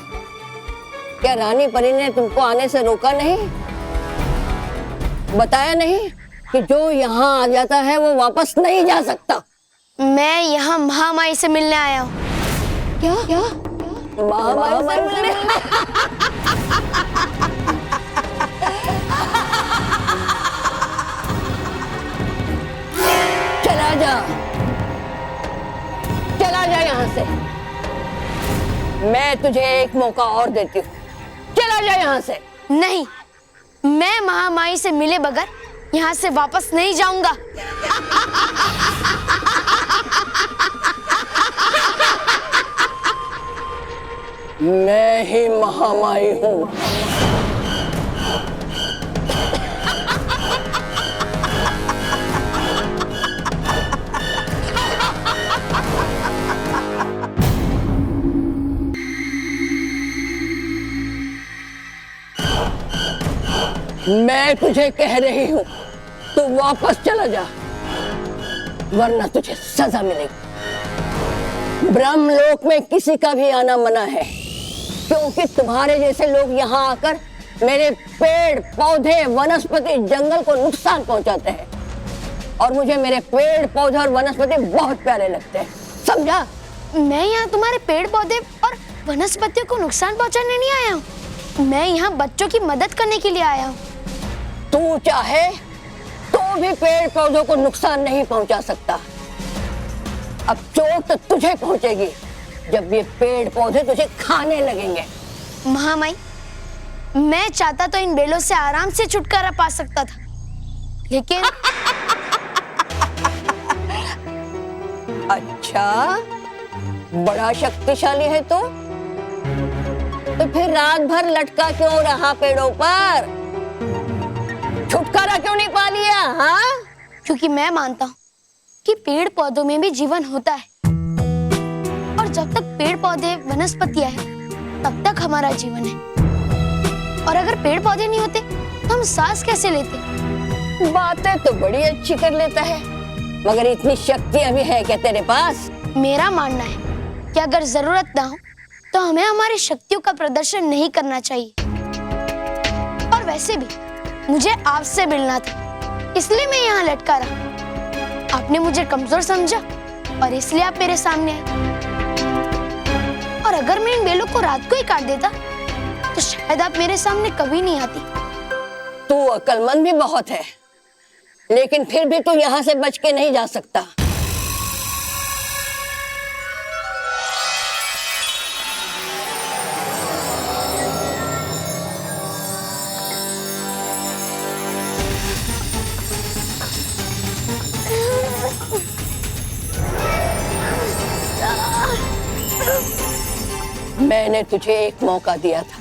क्या रानी परी ने तुमको आने से रोका नहीं? बताया नहीं कि जो यहाँ आ जाता है वो वापस नहीं जा सकता?
मैं यहाँ महामाई से मिलने आया हूँ।
क्या क्या? महामाई से मिलने? चला जा, चला जा यहाँ से। मैं तुझे एक मौका और देती हूँ, चला जा यहाँ से।
नहीं, मैं महामाई से मिले बगैर यहाँ से वापस नहीं जाऊंगा।
मैं ही महामाई हूँ। मैं तुझे कह रही हूँ, तू वापस चला जा। वरना तुझे सजा मिलेगी। ब्रह्मलोक में किसी का भी आना मना है, क्योंकि तुम्हारे जैसे लोग यहाँ आकर मेरे पेड़ पौधे वनस्पति जंगल को नुकसान पहुंचाते हैं। और मुझे मेरे पेड़ पौधे और वनस्पति बहुत प्यारे लगते हैं, समझा?
मैं यहाँ तुम्हारे पेड़ पौधे और वनस्पतियों को नुकसान पहुँचाने नहीं आया हूँ, मैं यहाँ बच्चों की मदद करने के लिए आया हूँ।
तू चाहे तो भी पेड़ पौधों को नुकसान नहीं पहुंचा सकता। अब चोट तो तुझे पहुंचेगी जब ये पेड़ पौधे तुझे खाने लगेंगे।
महामाई, मैं चाहता तो इन बेलों से आराम से छुटकारा पा सकता था, लेकिन
अच्छा, बड़ा शक्तिशाली है तो फिर रात भर लटका क्यों रहा पेड़ों पर? छुटकारा क्यों नहीं पा लिया? हाँ,
क्योंकि मैं मानता हूँ कि पेड़ पौधों में भी जीवन होता है, और जब तक पेड़ पौधे वनस्पतियां हैं तब तक हमारा जीवन है। और अगर पेड़ पौधे नहीं होते तो हम सांस कैसे लेते?
बातें तो बड़ी अच्छी कर लेता है, मगर इतनी शक्ति अभी है क्या तेरे पास?
मेरा मानना है कि अगर जरूरत ना हो तो हमें हमारी शक्तियों का प्रदर्शन नहीं करना चाहिए। और वैसे भी मुझे आपसे मिलना था, इसलिए मैं यहाँ लटका रहा। आपने मुझे कमजोर समझा और इसलिए आप मेरे सामने आए। और अगर मैं इन बेलों को रात को ही काट देता तो शायद आप मेरे सामने कभी नहीं आती।
तू अक्लमंद भी बहुत है, लेकिन फिर भी तू यहाँ से बच के नहीं जा सकता। मैंने तुझे एक मौका दिया था,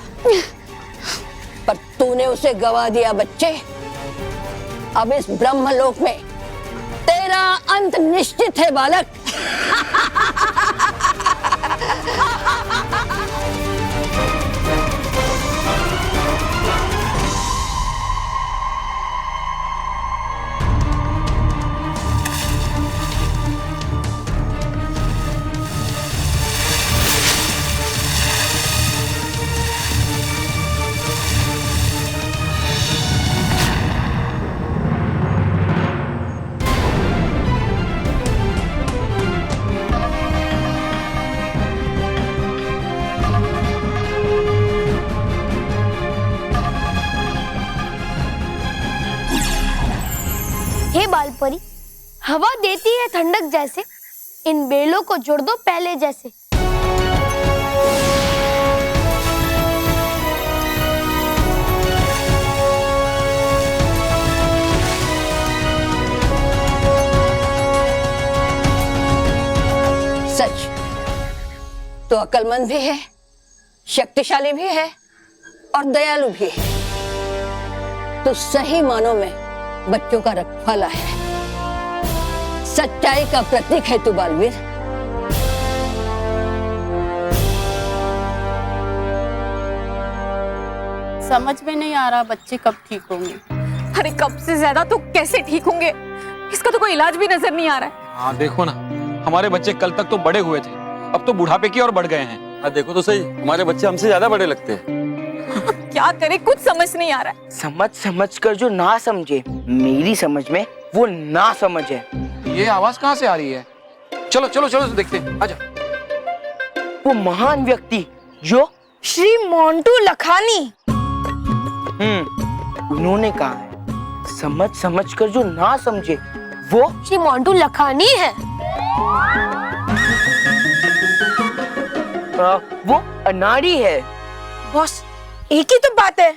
पर तूने उसे गवा दिया बच्चे। अब इस ब्रह्मलोक में तेरा अंत निश्चित है बालक।
हे बालपरी, हवा देती है ठंडक जैसे, इन बेलों को जोड़ दो पहले जैसे।
सच, तो अक्लमंद भी है, शक्तिशाली भी है और दयालु भी है। तो सही मानों में बच्चों का रखवाला है, सच्चाई का प्रतीक है तू बालवीर।
समझ में नहीं आ रहा बच्चे कब ठीक होंगे। अरे कब से ज्यादा तो कैसे ठीक होंगे, इसका तो कोई इलाज भी नजर नहीं आ रहा है।
हाँ देखो ना, हमारे बच्चे कल तक तो बड़े हुए थे, अब तो बुढ़ापे की ओर बढ़ गए हैं।
हाँ देखो तो सही, हमारे बच्चे हमसे ज्यादा बड़े लगते हैं।
क्या करे, कुछ समझ नहीं आ रहा है।
समझ समझ कर जो ना समझे, मेरी समझ में वो ना समझ है।
ये आवाज कहाँ से आ रही है? चलो चलो चलो देखते हैं, आजा।
वो महान व्यक्ति जो
श्री मोंटू लखानी,
उन्होंने कहा है समझ समझ कर जो ना समझे वो
श्री मोंटू लखानी है।
वो अनाड़ी है।
बॉस, एक ही तो बात है।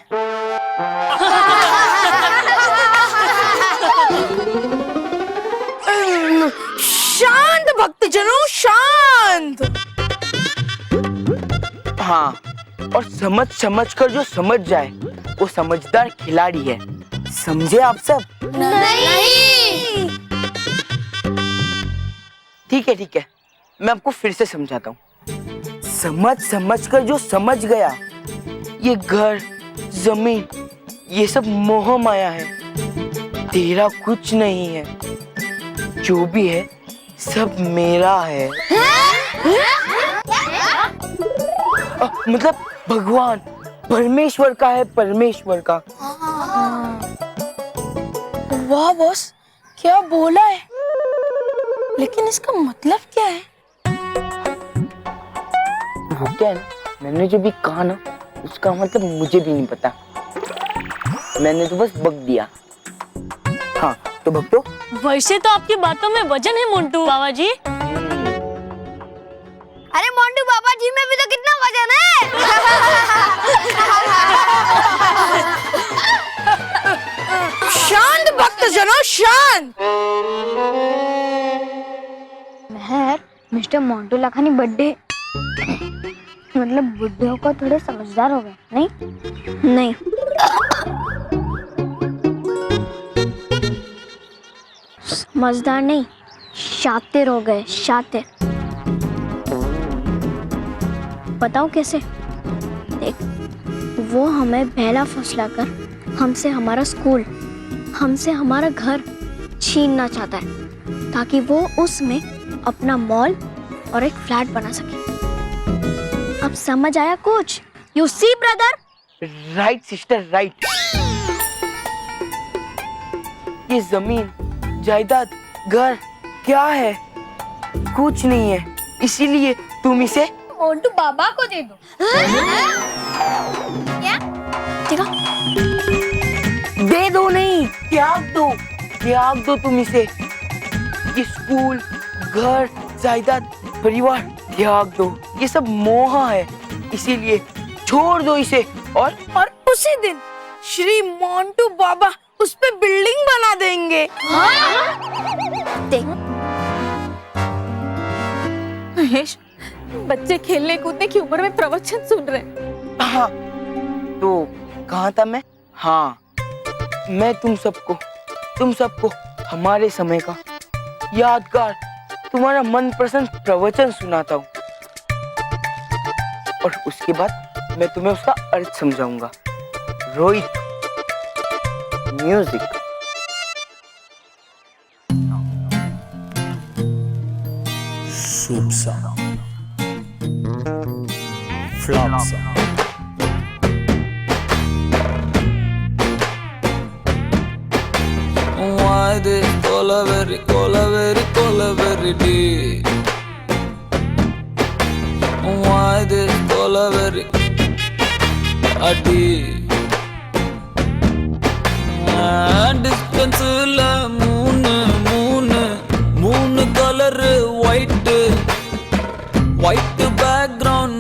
शांत भक्तजनों, शांत।
हाँ, और समझ समझ कर जो समझ जाए वो समझदार खिलाड़ी है। समझे आप सब?
नहीं।
ठीक है, मैं आपको फिर से समझाता हूँ। समझ समझ कर जो समझ गया, ये घर जमीन ये सब मोह माया है, तेरा कुछ नहीं है। जो भी है सब मेरा है। मतलब भगवान परमेश्वर का है, परमेश्वर का।
वाह बॉस, क्या बोला है? लेकिन इसका मतलब क्या है?
वो क्या है ना, मैंने जो भी कहा ना उसका मतलब मुझे भी नहीं पता, मैंने तो बस बक दिया। हाँ तो भक्तों,
वैसे तो आपकी बातों में वजन है मोंटू बाबा जी।
अरे मोंटू बाबा जी में भी तो कितना वजन है।
शांत भक्तजनों, शांत।
मेहर, मिस्टर मोंटू लखानी बर्थडे मतलब बुढ़े होकर थोड़े समझदार हो गए, नहीं?
नहीं, समझदार नहीं, शातिर हो गए, शातिर। बताओ कैसे? देख, वो हमें पहला फुसला कर हमसे हमारा स्कूल, हमसे हमारा घर छीनना चाहता है ताकि वो उसमें अपना मॉल और एक फ्लैट बना सके। अब समझ आया कुछ? You see brother?
Right sister, right. ये जमीन, जायदाद, घर क्या है? कुछ नहीं है, इसीलिए तुम इसे
मोंटू बाबा को दे दो। क्या?
देखा?
दे दो नहीं, त्याग दो, त्याग दो तुम इसे। ये स्कूल, घर, जायदाद, परिवार त्याग दो, ये सब मोह है, इसीलिए छोड़ दो इसे। और
उसी दिन श्री मोंटू बाबा उस पे बिल्डिंग बना देंगे।
देख
महेश, बच्चे खेलने कूदने की उम्र में प्रवचन सुन रहे हैं।
हाँ तो कहाँ था मैं? हाँ, मैं तुम सबको हमारे समय का यादगार, तुम्हारा मनपसंद प्रवचन सुनाता हूँ और उसके बाद मैं तुम्हें उसका अर्थ समझाऊंगा। रोहित, म्यूजिक।
शुभ सा, फ्लॉप सा।
Why this colaveri, colaveri, colaveri deep? Why this colaveri a deep? Distance la moon color white, white background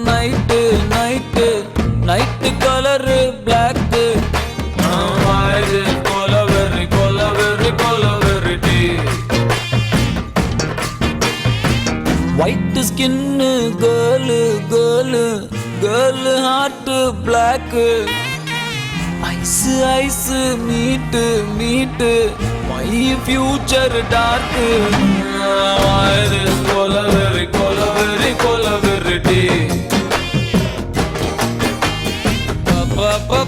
night color black. Why this colaveri, colaveri, colaveri deep? White skin girl heart black. Ice meet my future dark. Why this colaveri, colaveri, colaveri deep? Pa pa pa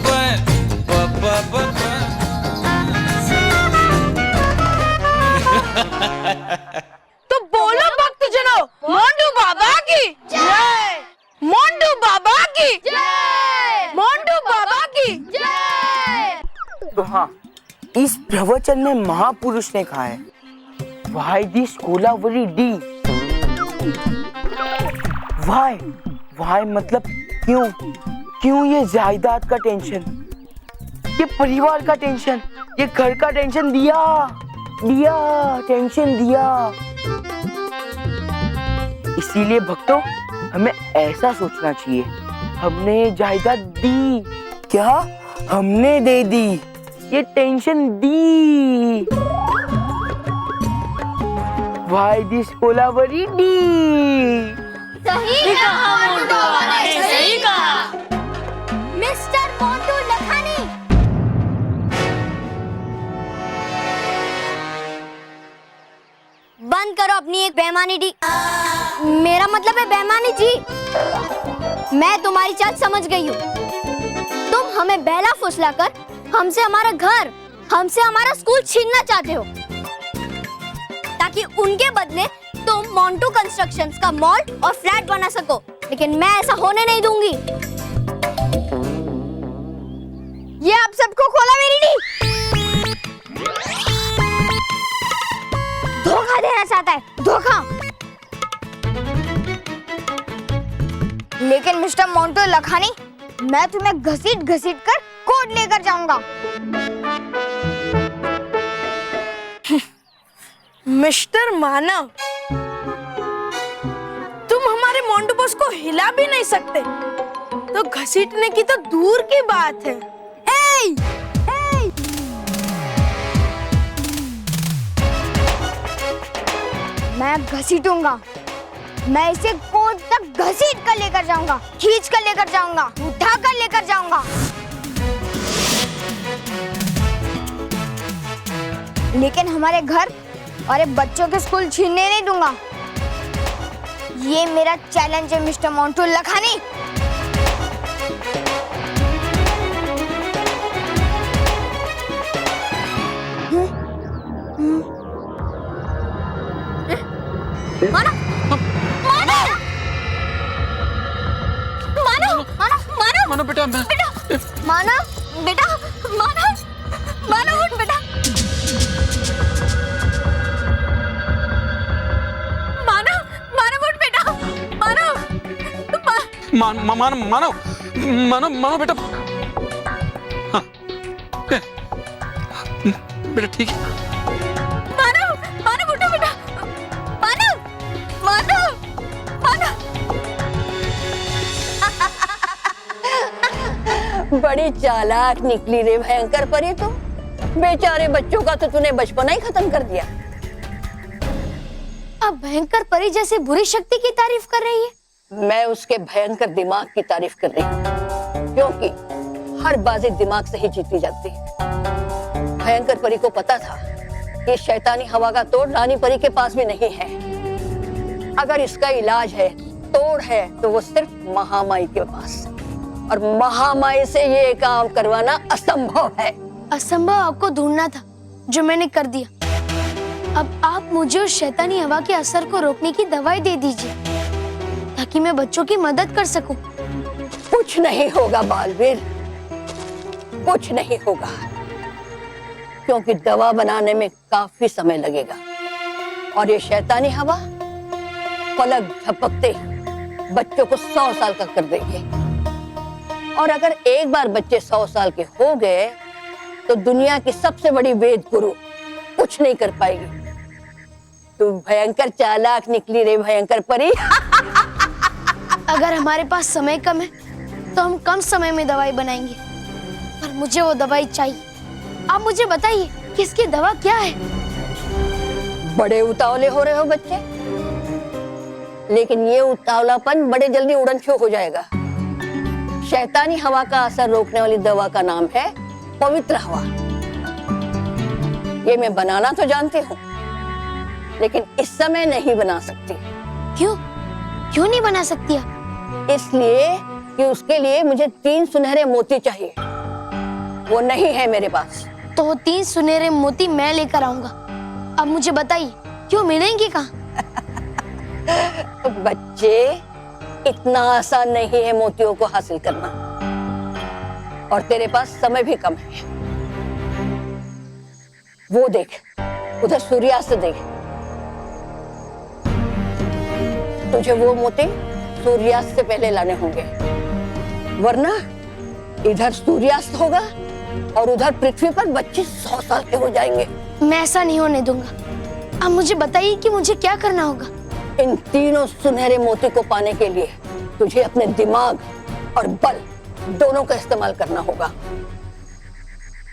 pa pa pa pa.
तो बोलो भक्तजनों, मोंटू बाबा की जय, मोंटू बाबा की जय, मोंटू बाबा की जय।
तो हाँ, इस प्रवचन में महापुरुष ने कहा है, Why this Kolaveri D? Why मतलब क्यों? क्यों ये जायदाद का टेंशन, ये परिवार का टेंशन, ये घर का टेंशन टेंशन दिया। इसीलिए भक्तों, हमें ऐसा सोचना चाहिए, हमने जायदाद दी क्या? हमने दे दी, ये tension the. Why this Kolaveri D?
सही कहा मोंटू बाबा ने, सही कहा। मिस्टर मोंटू लखानी,
बंद करो अपनी एक बेईमानी डी। मेरा मतलब है बेईमानी जी। मैं तुम्हारी चाल समझ गई हूँ। तुम हमें बहला फुसला कर हमसे हमारा घर, हमसे हमारा स्कूल छीनना चाहते हो
ताकि उनके बदले तुम मोंटू कंस्ट्रक्शंस का मॉल और फ्लैट बना सको, लेकिन मैं ऐसा होने नहीं दूंगी।
ये आप सबको खोला मेरी नी धोखा देना चाहता है, धोखा। लेकिन मिस्टर मोंटू लखानी, मैं तुम्हें घसीट घसीट कर कोर्ट लेकर जाऊंगा।
मिस्टर मानव, तुम हमारे मोंटू बॉस को हिला भी नहीं सकते, तो घसीटने की तो दूर की बात है।
Hey! Hey!
मैं घसीटूंगा, मैं इसे कोर्ट तक घसीट कर लेकर जाऊंगा, खींच कर लेकर जाऊंगा, उठा कर लेकर जाऊंगा। लेकिन हमारे घर और बच्चों के स्कूल छीनने नहीं दूंगा। ये मेरा चैलेंज है मिस्टर मोंटू लखानी।
मानो, मानो, मानो, मानो, मानो,
मानो बेटा, मैं
मानो, बेटा, मानो, मानो उठ बेटा, मानो, मानो उठ बेटा, मानो,
मानो बेटा। हाँ, बेटा ठीक है।
मानो, मानो उठो बेटा, मानो, मानो, मानो।
बड़ी चालाक निकली रे भयंकर परी तो। बेचारे बच्चों का तो तूने बचपना ही खत्म कर दिया।
अब भयंकर परी जैसे बुरी शक्ति की तारीफ कर रही है।
मैं उसके भयंकर दिमाग की तारीफ कर रही हूँ, क्योंकि हर बाजी दिमाग से ही जीती जाती है। भयंकर परी को पता था कि शैतानी हवा का तोड़ रानी परी के पास भी नहीं है। अगर इसका इलाज है, तोड़ है, तो वो सिर्फ महामाई के पास, और महामाई से ये काम करवाना असंभव है।
असंभव आपको ढूंढना था, जो मैंने कर दिया। अब आप मुझे उस शैतानी हवा के असर को रोकने की दवाई दे दीजिए, ताकि मैं बच्चों की मदद कर सकूं।
कुछ नहीं होगा बालवीर, कुछ नहीं होगा, क्योंकि दवा बनाने में काफी समय लगेगा, और ये शैतानी हवा पलक झपकते बच्चों को 100 साल का कर देगी। और अगर एक बार बच्चे 100 साल के हो गए, तो दुनिया की सबसे बड़ी वेद गुरु कुछ नहीं कर पाएगी। तू भयंकर चालाक निकली रे भयंकर परी।
अगर हमारे पास समय कम है, तो हम कम समय में दवाई बनाएंगे, पर मुझे वो दवाई चाहिए। आप मुझे बताइए कि इसकी दवा क्या है?
बड़े उतावले हो रहे हो बच्चे, लेकिन ये उतावलापन बड़े जल्दी उड़न छू हो जाएगा। शैतानी हवा का असर रोकने वाली दवा का नाम है पवित्र हवा। ये मैं बनाना तो जानती हूँ, लेकिन इस समय नहीं बना सकती।
क्यों? क्यों नहीं बना सकती आप?
इसलिए कि उसके लिए मुझे 3 सुनहरे मोती चाहिए, वो नहीं है मेरे पास।
तो वो 3 सुनहरे मोती मैं लेकर आऊंगा। अब मुझे बताइए, क्यों मिलेंगे कहाँ?
बच्चे, इतना आसान नहीं है मोतियों को हासिल करना, और तेरे पास समय भी कम है। वो देख, उधर सूर्यास्त देख। तुझे वो मोती सूर्यास्त से पहले लाने होंगे, वरना इधर सूर्यास्त होगा और उधर पृथ्वी पर बच्चे 100 साल के हो जाएंगे।
मैं ऐसा नहीं होने दूंगा। अब मुझे बताइए कि मुझे क्या करना होगा?
इन 3 सुनहरे मोती को पाने के लिए तुझे अपने दिमाग और बल दोनों का इस्तेमाल करना होगा।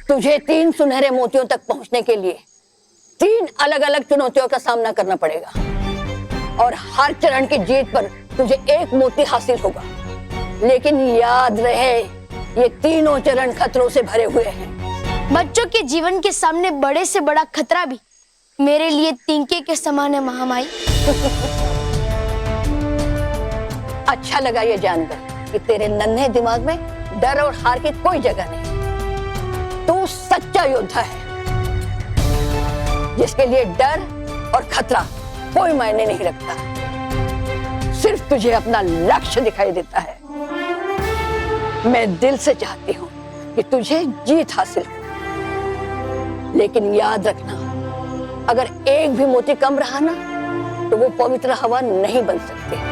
तुझे 3 सुनहरे मोतियों तक पहुंचने के लिए 3 अलग अलग चुनौतियों का सामना करना पड़ेगा, और हर चरण की जीत पर तुझे 1 मोती हासिल होगा। लेकिन याद रहे, ये तीनों चरण खतरों से भरे हुए हैं।
बच्चों के जीवन के सामने बड़े से बड़ा खतरा भी मेरे लिए तिनके के समान है महामाई।
अच्छा लगा ये जानकर कि तेरे नन्हे दिमाग में डर और हार की कोई जगह नहीं। तू सच्चा योद्धा है, जिसके लिए डर और खतरा कोई मायने नहीं रखता। सिर्फ तुझे अपना लक्ष्य दिखाई देता है। मैं दिल से चाहती हूँ कि तुझे जीत हासिल हो, लेकिन याद रखना, अगर एक भी मोती कम रहा ना तो वो पवित्र हवा नहीं बन सकती।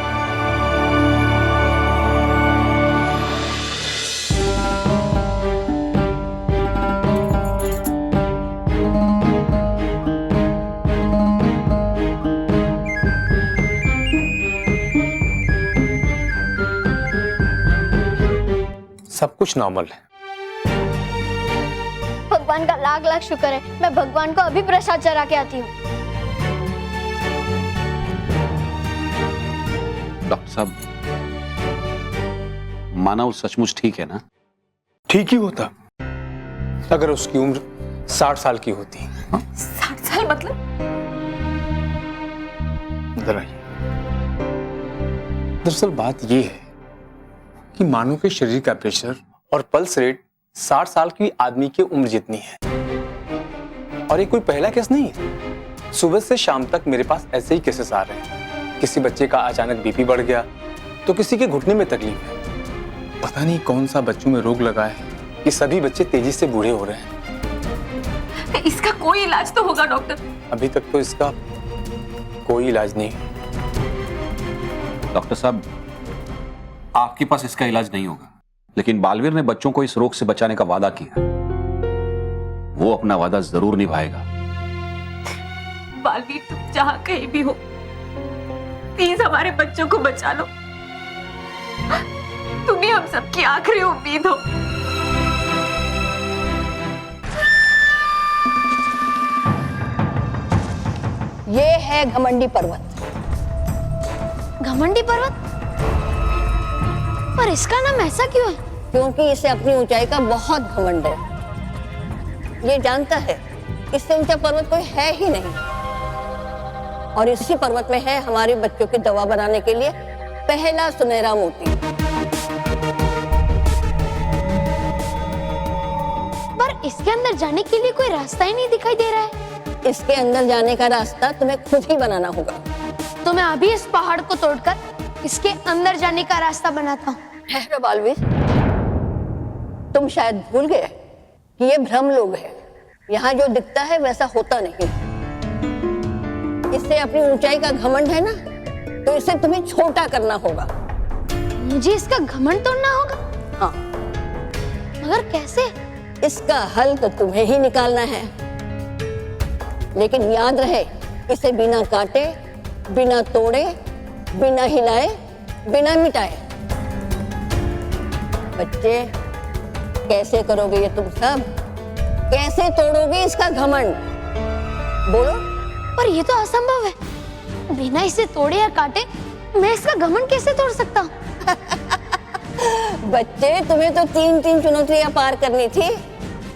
सब कुछ नॉर्मल है।
भगवान का लाख लाख शुक्र है, मैं भगवान को अभी प्रसाद चढ़ा के आती हूँ।
डॉक्टर साहब, मानव सचमुच ठीक है ना?
ठीक ही होता अगर उसकी उम्र 60 साल की होती।
60 साल मतलब?
इधर आइए। दरअसल बात यह है कि मानव के शरीर का प्रेशर और पल्स रेट 60 साल की आदमी की उम्र जितनी है। और ये कोई पहला केस नहीं है। सुबह से शाम तक मेरे पास ऐसे ही केसेस आ रहे हैं। किसी बच्चे का अचानक बीपी बढ़ गया तो किसी के घुटने में तकलीफ है। पता नहीं कौन सा बच्चों में रोग लगा है कि सभी बच्चे तेजी से बूढ़े हो रहे हैं।
इसका कोई इलाज तो होगा डॉक्टर?
अभी तक तो इसका कोई इलाज नहीं है।
डॉक्टर साहब, आपके पास इसका इलाज नहीं होगा, लेकिन बालवीर ने बच्चों को इस रोग से बचाने का वादा किया। वो अपना वादा जरूर निभाएगा।
बालवीर, तुम जहां कहीं भी हो, प्लीज हमारे बच्चों को बचा लो। तुम ही हम सबकी आखिरी उम्मीद हो।
ये है घमंडी पर्वत।
घमंडी पर्वत? पर इसका नाम ऐसा क्यों है?
क्योंकि इसे अपनी ऊंचाई का बहुत घमंड है। ये जानता है इससे ऊंचा पर्वत कोई है ही नहीं। और इसी पर्वत में है हमारे बच्चों की दवा बनाने के लिए पहला सुनहरा मोती।
पर इसके अंदर जाने के लिए कोई रास्ता ही नहीं दिखाई दे रहा है।
इसके अंदर जाने का रास्ता तुम्हें खुद ही बनाना होगा।
तो मैं अभी इस पहाड़ को तोड़कर इसके अंदर जाने का रास्ता बनाता हूँ।
ठहरो बालवीर, तुम शायद भूल गए कि ये भ्रम लोग है। यहाँ जो दिखता है वैसा होता नहीं। इससे अपनी ऊंचाई का घमंड है ना, तो इसे तुम्हें छोटा करना होगा।
मुझे इसका घमंड तोड़ना होगा?
हाँ।
मगर कैसे?
इसका हल तो तुम्हें ही निकालना है। लेकिन याद रहे, इसे बिना काटे, बिना तोड़े, बिना हिलाए, बिना मिटाए। बच्चे, कैसे करोगे ये तुम सब? कैसे तोड़ोगे इसका घमंड? बोलो।
पर ये तो असंभव है। बिना इसे तोड़े या काटे मैं इसका घमंड कैसे तोड़ सकता हूँ?
बच्चे, तुम्हें तो 3 चुनौतियां पार करनी थी,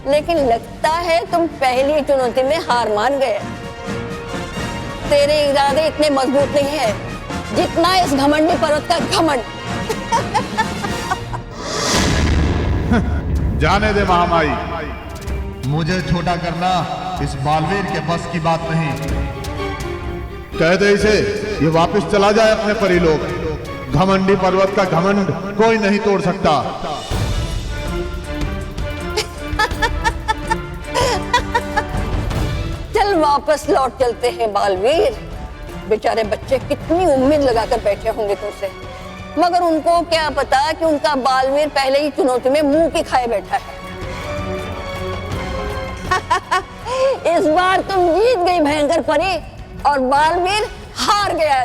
लेकिन लगता है तुम पहली चुनौती में हार मान गए। तेरे इरादे इतने मजबूत नहीं है जितना इस घमंडी पर्वत का घमंड।
जाने दे महामाई, मुझे छोटा करना इस बालवीर के बस की बात नहीं। कह दे इसे ये वापस चला जाए अपने परिलोक। घमंडी पर्वत का घमंड कोई नहीं तोड़ सकता।
चल वापस लौट चलते हैं बालवीर। बेचारे बच्चे कितनी उम्मीद लगाकर बैठे होंगे तुमसे, मगर उनको क्या पता कि उनका बालवीर पहले ही चुनौती में मुंह की खाए बैठा है। इस बार तुम जीत गई भयंकर परी, और बालवीर हार गया।